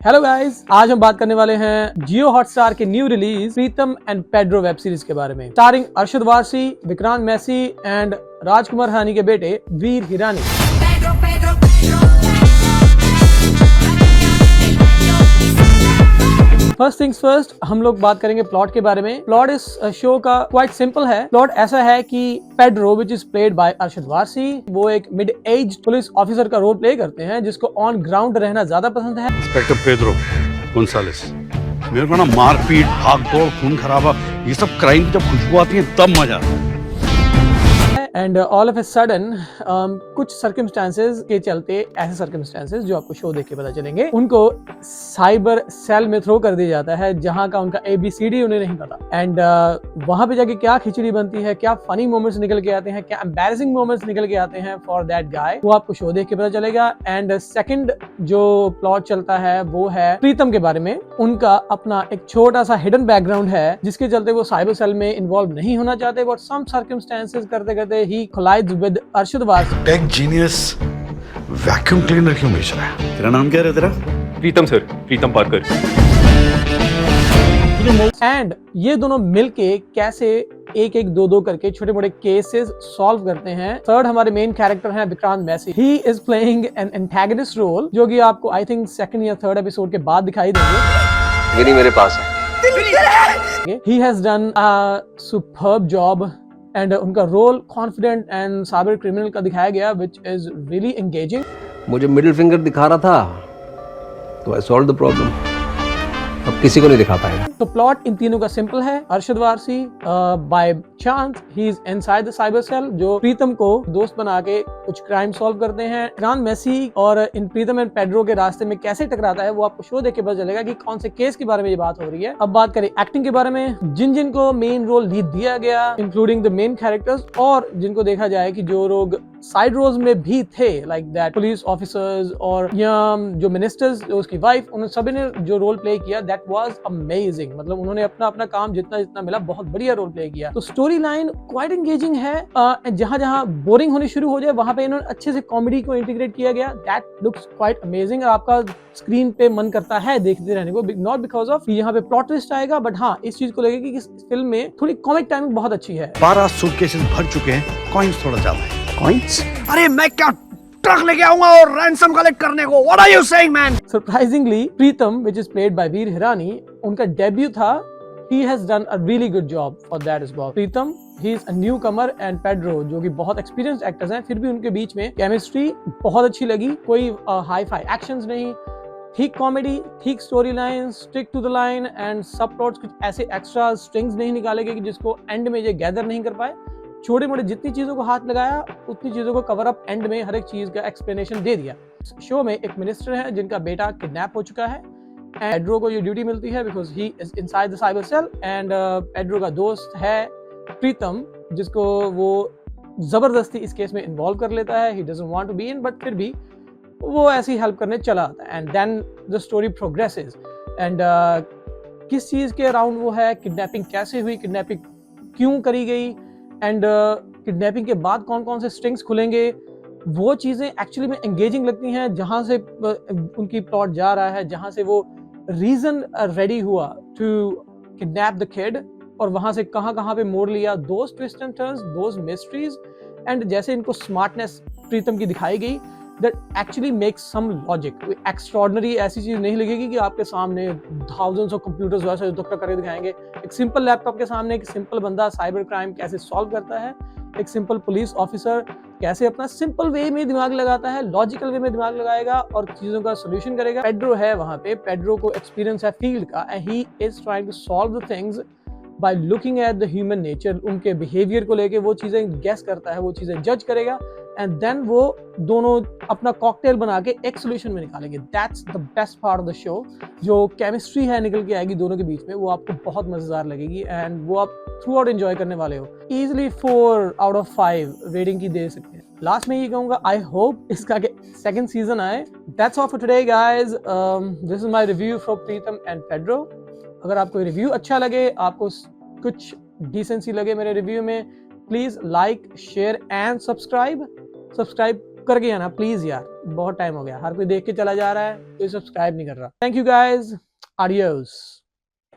Hello guys, आज हम बात करने वाले हैं जियो हॉटस्टार के new release Pritam and Pedro web series के बारे में, स्टारिंग अरशद वारसी, विक्रांत मैसी एंड राजकुमार हिरानी के बेटे वीर हिरानी। फर्स्ट थिंग्स फर्स्ट, हम लोग बात करेंगे प्लॉट के बारे में। प्लॉट इस शो का क्वाइट सिंपल है। प्लॉट ऐसा है कि Pedro which is played bye Arshad Warsi, वो एक मिड एज पुलिस ऑफिसर का रोल प्ले करते हैं जिसको ऑन ग्राउंड रहना ज्यादा पसंद है। इंस्पेक्टर पेड्रो गोंसालेस, मेरे को ना मारपीट, भाग दौड़, खून खराबा, ये सब क्राइम की जब खुशबू आती है तब मजा आता है। And all of a sudden कुछ सर्कमस्टांसेस के चलते, ऐसे सर्कमस्टांसेस जो आपको शो देख के पता चलेंगे, उनको साइबर सेल में थ्रो कर दिया जाता है जहां का उनका ABCD उन्हें नहीं पता। एंड वहां पे जाके क्या खिचड़ी बनती है, क्या फनी मोमेंट्स निकल के आते हैं, क्या एम्बैरेसिंग मोमेंट्स निकल के आते हैं फॉर दैट गाय, वो आपको शो देख के पता चलेगा। एंड सेकंड जो प्लॉट चलता है वो है प्रीतम के बारे में। उनका अपना एक छोटा सा हिडन बैकग्राउंड है जिसके चलते वो साइबर सेल में इन्वॉल्व नहीं होना चाहते, बट सम सर्कमस्टांसेस करते करते ही collides with Arshad Warsi. Take genius vacuum cleaner क्यों बेच रहा है? तेरा नाम क्या है तेरा? प्रीतम सर, प्रीतम पारकर। एंड ये दोनों मिलके कैसे एक एक दो करके छोटे मोटे केसेस सॉल्व करते हैं। थर्ड हमारे मेन कैरेक्टर हैं Vikrant Massey. He is playing an antagonist role जो कि आपको आई थिंक सेकंड या थर्ड एपिसोड के बाद दिखाई देंगे। ये नहीं मेरे पास है। He has done a superb job and उनका role confident and cyber criminal का दिखाया गया विच इज रियली एंगेजिंग। मुझे मिडिल फिंगर दिखा रहा था तो आई सॉल्व द प्रॉब्लम, अब किसी को नहीं दिखा पाएगा। तो प्लॉट इन तीनों का सिंपल है। Arshad Warsi by chance he is inside the cyber cell, जो प्रीतम को दोस्त बना के कुछ क्राइम सॉल्व करते हैं। विक्रांत मैसी और इन प्रीतम एंड पेड्रो के रास्ते में कैसे टकराता है वो आपको शो देख के पता चलेगा कि कौन से केस के बारे में ये बात हो रही है। अब बात करें एक्टिंग के बारे में, जिन को मेन रोल लीड दिया गया इंक्लूडिंग द मेन कैरेक्टर्स, और जिनको देखा जाए कि जो लोग साइड रोल्स में भी थे लाइक दैट पुलिस ऑफिसर्स और या जो मिनिस्टर्स, उसकी वाइफ, उन सभी ने जो रोल प्ले किया दैट वाज अमेजिंग। मतलब उन्होंने अपना अपना काम जितना मिला बहुत बढ़िया रोल प्ले किया। तो स्टोरी लाइन क्वाइट एंगेजिंग है। जहां जहां बोरिंग होनी शुरू हो जाए वहां पे इन्होंने अच्छे से कॉमेडी को इंटीग्रेट किया गया। दैट लुक्स क्वाइट अमेजिंग और आपका स्क्रीन पे मन करता है देखते रहने को, नॉट बिकॉज ऑफ यहाँ पे प्लॉट ट्विस्ट आएगा, बट हाँ इस चीज को लेकर कि इस फिल्म में थोड़ी कॉमिक टाइमिंग बहुत अच्छी है। 12 सूटकेसेस भर चुके हैं, कॉइंस थोड़ा ज्यादा है। कॉइंस? अरे मैं क्या ट्रक लेके आऊंगा और रैंसम कलेक्ट करने को? What are you saying man? Surprisingly Pritam which is played by Veer Hirani, उनका डेब्यू था। He has done a really good job for that as well. Pritam he is a newcomer and Pedro जो कि बहुत experienced actors हैं, फिर भी उनके बीच में केमिस्ट्री बहुत अच्छी लगी। कोई हाई फाई एक्शंस नहीं, ठीक कॉमेडी, ठीक story line, stick to the line and सब प्लॉट्स, कुछ ऐसे एक्स्ट्रा स्ट्रिंग्स नहीं निकाले गए कि जिसको एंड में ये गैदर नहीं कर पाए। छोटे मोटे जितनी चीजों को हाथ लगाया उतनी चीजों को कवर अप एंड में हर एक चीज का एक्सप्लेनेशन दे दिया। शो में एक मिनिस्टर है जिनका बेटा किडनैप हो चुका है। पेड्रो को ये ड्यूटी मिलती है because he is inside the cyber cell and Pedro का दोस्त है प्रीतम जिसको वो जबरदस्ती इस केस में इन्वॉल्व कर लेता है। He doesn't want to be in, but फिर भी वो ऐसी हेल्प करने चला आता है। And then the story progresses and किस चीज के अराउंड वो है, किडनैपिंग कैसे हुई, किडनैपिंग क्यों करी गई, एंड किडनैपिंग के बाद कौन कौन से स्ट्रिंग्स खुलेंगे, वो चीजें एक्चुअली में एंगेजिंग लगती हैं। जहां से उनकी प्लॉट जा रहा है, जहां से वो रीजन रेडी हुआ टू किडनैप द किड, और वहां से कहां पे मोड़ लिया, those twist and turns, those mysteries, and जैसे इनको स्मार्टनेस प्रीतम की दिखाई गई that actually makes some logic। Extraordinary ऐसी चीज नहीं लगेगी कि आपके सामने thousands of computers वैसे करके दिखाएंगे। एक सिंपल लैपटॉप के सामने एक सिंपल बंदा साइबर क्राइम कैसे सॉल्व करता है, एक सिंपल पुलिस ऑफिसर कैसे अपना सिंपल वे में दिमाग लगाता है, लॉजिकल वे में दिमाग लगाएगा और चीजों का सोल्यूशन करेगा। पेड्रो है वहां पे, पेड्रो को एक्सपीरियंस है फील्ड का, and he is trying to solve the things by looking at the human nature. उनके बिहेवियर को लेके वो चीजें गेस करता है, वो चीजें जज करेगा, एंड देन वो दोनों अपना कॉकटेल बना के एक सोल्यूशन में निकालेंगे। That's the best part of the show. जो केमिस्ट्री है निकल के आएगी दोनों के बीच में, वो आपको बहुत मजेदार लगेगी एंड वो आप थ्रू आउट एंजॉय करने वाले हो। इजिली 4 out of 5 रेटिंग की दे सकते हैं। लास्ट में ये कहूंगा, आई होप इसका सेकंड सीजन आए। That's all for today guys. This is my review for Pritam and Pedro. अगर आपको रिव्यू अच्छा लगे, आपको कुछ डिसेंसी लगे मेरे रिव्यू में, please like, share and subscribe करके आना प्लीज यार, बहुत टाइम हो गया, हर कोई देख के चला जा रहा है, कोई सब्सक्राइब नहीं कर रहा। Thank you guys, adios.